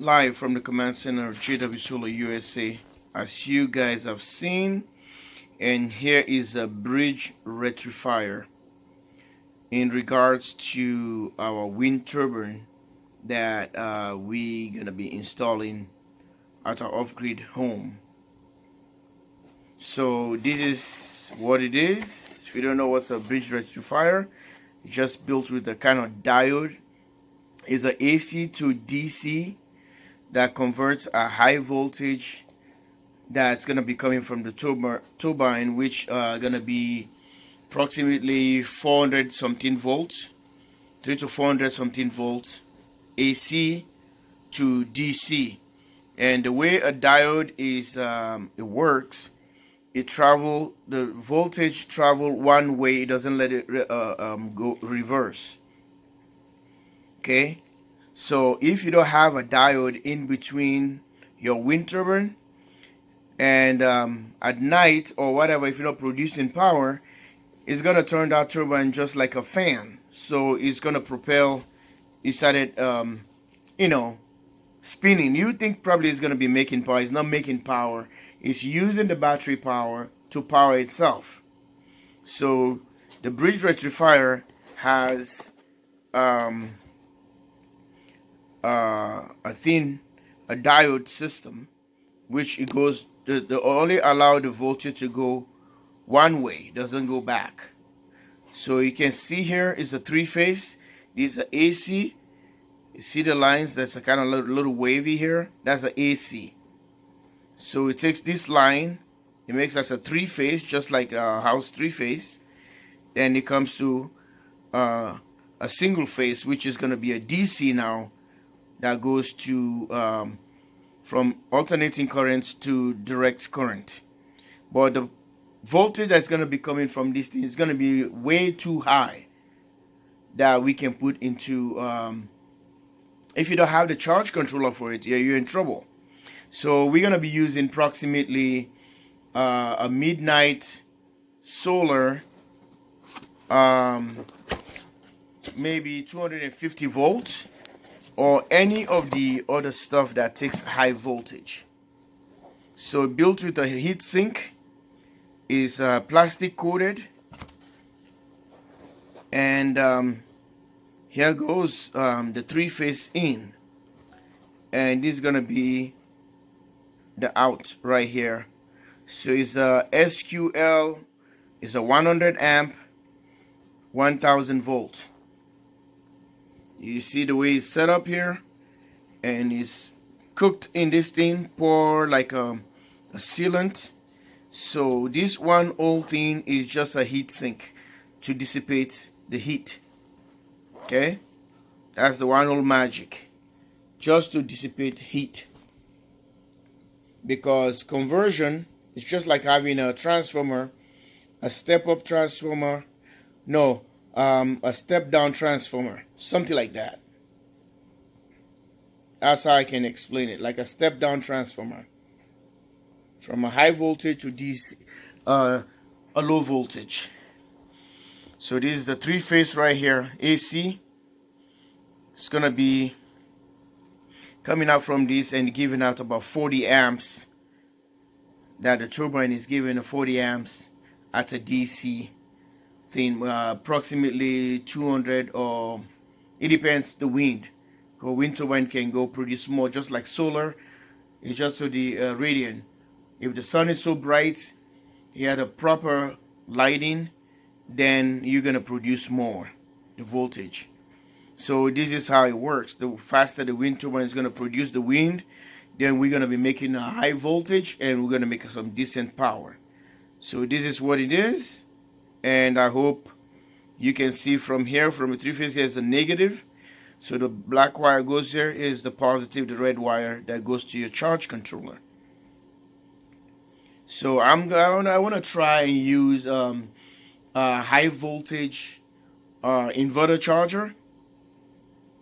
Live from the command center of JW Solar USA, as you guys have seen. And here is a bridge rectifier in regards to our wind turbine that we gonna be installing at our off-grid home. So this is what it is. If you don't know what's a bridge rectifier, it's just built with a kind of diode. It's a AC to DC that converts a high voltage that's going to be coming from the turbine, which going to be approximately 400 something volts, 3 to 400 something volts, AC to DC. And the way a diode is it works, the voltage travel one way, it doesn't let it go reverse. Okay, so if you don't have a diode in between your wind turbine and at night or whatever, if you're not producing power, it's gonna turn that turbine just like a fan. So it's gonna propel. It started, spinning. You think probably it's gonna be making power. It's not making power. It's using the battery power to power itself. So the bridge rectifier has a diode system, which it goes they only allow the voltage to go one way, doesn't go back. So you can see here is a three-phase. These are AC. You see the lines? That's a kind of little wavy here. That's the AC. So it takes this line, it makes us a three-phase, just like a house three-phase. Then it comes to a single phase, which is going to be a DC now, that goes to from alternating currents to direct current. But the voltage that's going to be coming from this thing is going to be way too high that we can put into if you don't have the charge controller for it, yeah, you're in trouble. So we're going to be using approximately a midnight solar, maybe 250 volts, or any of the other stuff that takes high voltage. So built with a heatsink, is plastic coated, and here goes the three-phase in, and this is gonna be the out right here. So it's a SQL, it's a 100 amp, 1000 volt. You see the way it's set up here, and it's cooked in this thing, pour like a sealant. So this one whole thing is just a heat sink to dissipate the heat. Okay, that's the one whole magic, just to dissipate heat. Because conversion is just like having a transformer, a step-up transformer, no, a step-down transformer, something like that. That's how I can explain it, like a step-down transformer, from a high voltage to DC, a low voltage. So this is the three-phase right here, AC. It's gonna be coming out from this and giving out about 40 amps. That the turbine is giving 40 amps at a DC thing, approximately 200, or it depends the wind. Because wind turbine can go produce more, just like solar. It's just to the radiant. If the sun is so bright, you have a proper lighting, then you're gonna produce more, the voltage. So this is how it works. The faster the wind turbine is gonna produce the wind, then we're gonna be making a high voltage and we're gonna make some decent power. So this is what it is, and I hope you can see from here, from the three-phase, here's a negative. So the black wire goes there, is the positive, the red wire that goes to your charge controller. So I want to try and use a high voltage inverter charger,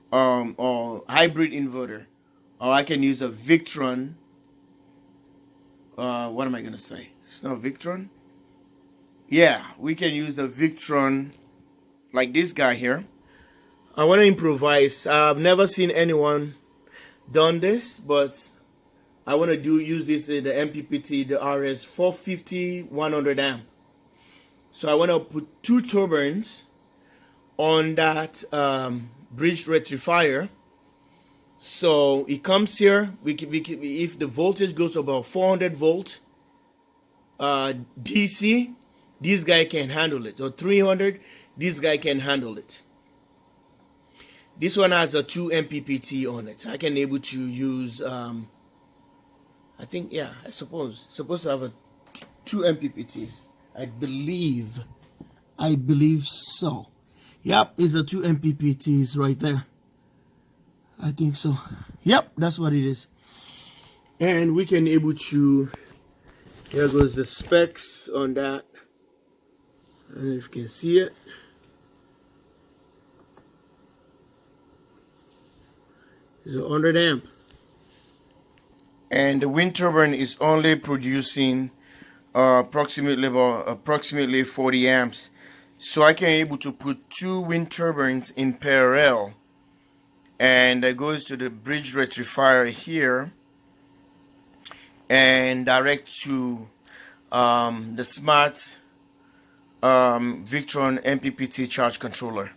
or hybrid inverter, or I can use a Victron. What am I gonna say? It's not Victron. Yeah, we can use the Victron, like this guy here. I want to improvise. I've never seen anyone done this, but I want to use this in the MPPT, the RS 450 100 amp. So I want to put 2 turbines on that bridge rectifier. So it comes here. We can, if the voltage goes to about 400 volt DC, this guy can handle it. Or 300, this guy can handle it. This one has a 2 MPPT on it. I can able to use I think, yeah, I suppose it's supposed to have a 2 MPPTs. I believe so. Yep, it's a 2 MPPTs right there. I think so. Yep, that's what it is. And we can able to, here goes the specs on that. And if you can see it. It's a 100 amp. And the wind turbine is only producing approximately 40 amps. So I can able to put 2 wind turbines in parallel, and that goes to the bridge rectifier here and direct to the smart Victron MPPT charge controller.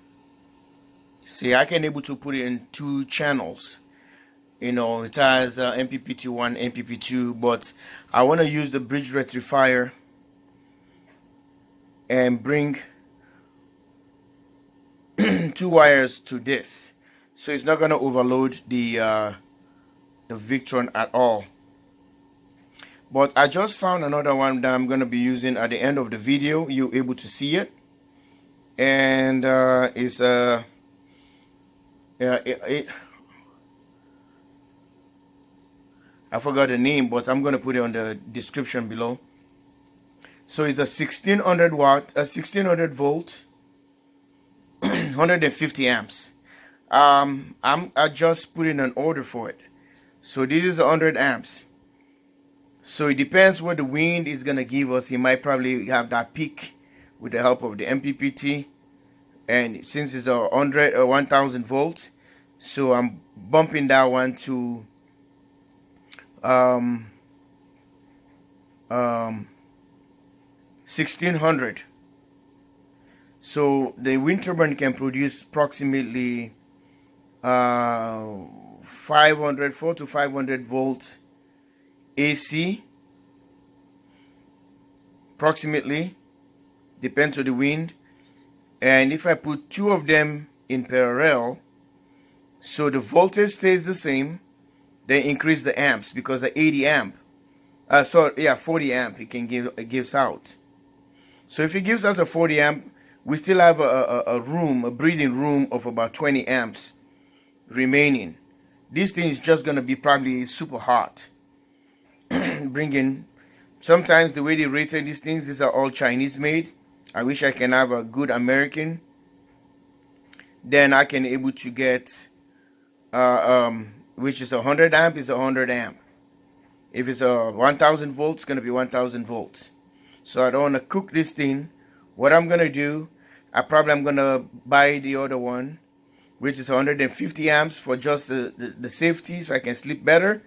See, I can able to put it in 2 channels. You know, it has MPPT1, MPPT2, but I want to use the bridge rectifier and bring 2 wires to this, so it's not going to overload the Victron at all. But I just found another one that I'm going to be using at the end of the video. You're able to see it, and it's I forgot the name, but I'm going to put it on the description below. So it's a 1600 watt, a 1600 volt, 150 amps. I just put in an order for it. So this is 100 amps. So it depends what the wind is going to give us. He might probably have that peak with the help of the MPPT. And since it's a 1000 volt, so I'm bumping that one to 1600. So the wind turbine can produce approximately 4 to 500 volts AC, approximately, depends on the wind. And if I put 2 of them in parallel, so the voltage stays the same, they increase the amps, because the 80 amp, 40 amp it gives out. So if it gives us a 40 amp, we still have a breathing room of about 20 amps remaining. This thing is just gonna be probably super hot. Sometimes the way they rated these things, these are all Chinese made. I wish I can have a good American. Then I can able to get which is 100 amp is 100 amp. If it's a 1000 volts, it's gonna be 1000 volts. So I don't want to cook this thing. What I'm gonna do, I'm gonna buy the other one, which is 150 amps for just the safety, so I can sleep better.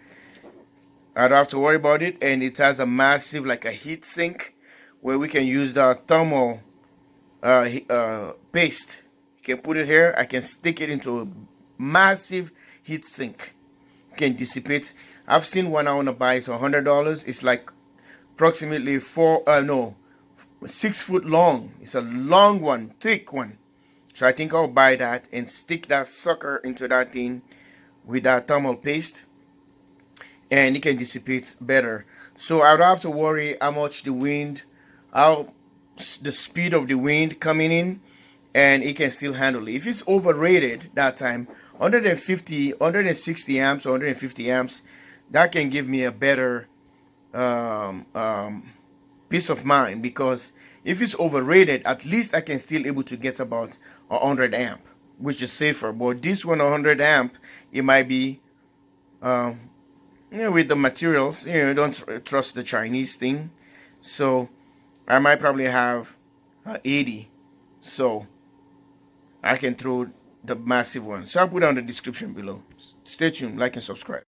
I don't have to worry about it. And it has a massive, like a heat sink, where we can use the thermal paste. You can put it here. I can stick it into a massive heat sink. You can dissipate. I've seen one I want to buy. It's $100. It's like approximately 6 foot long. It's a long one, thick one. So I think I'll buy that and stick that sucker into that thing with that thermal paste, and it can dissipate better. So I don't have to worry how much the speed of the wind coming in, and it can still handle it. If it's overrated that time, 160 amps or 150 amps, that can give me a better peace of mind, because if it's overrated, at least I can still able to get about 100 amp, which is safer. But this one, 100 amp, it might be with the materials, don't trust the Chinese thing. So I might probably have 80, so I can throw the massive one. So I'll put down the description below. Stay tuned, like and subscribe.